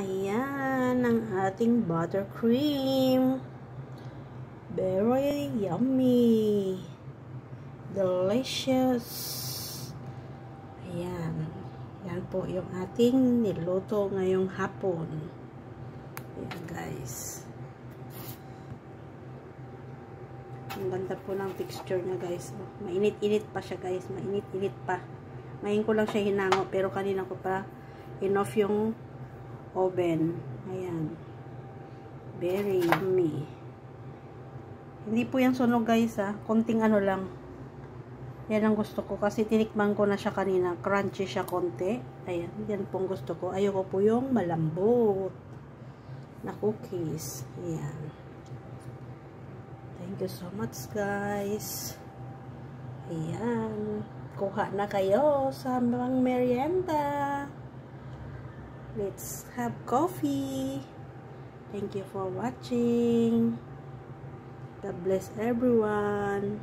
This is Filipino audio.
Ayan ang ating buttercream. Very yummy. Delicious. Ayan. Yan po yung ating niluto ngayong hapon. Ayan guys. Ang ganda po ng texture niya guys. Mainit-init pa siya guys. Mainit-init pa. Ngayon ko lang siya hinango pero kanina ko pa in-off yung oven. Ayan. Very yummy. Hindi po yan sunog guys ha. Konting ano lang. Yan ang gusto ko. Kasi tinikman ko na siya kanina. Crunchy siya konti. Ayan. Yan pong gusto ko. Ayoko po yung malambot na cookies. Ayan. Thank you so much guys. Ayan. Kuha na kayo sa mga merienda. Let's have coffee. Thank you for watching. God bless everyone.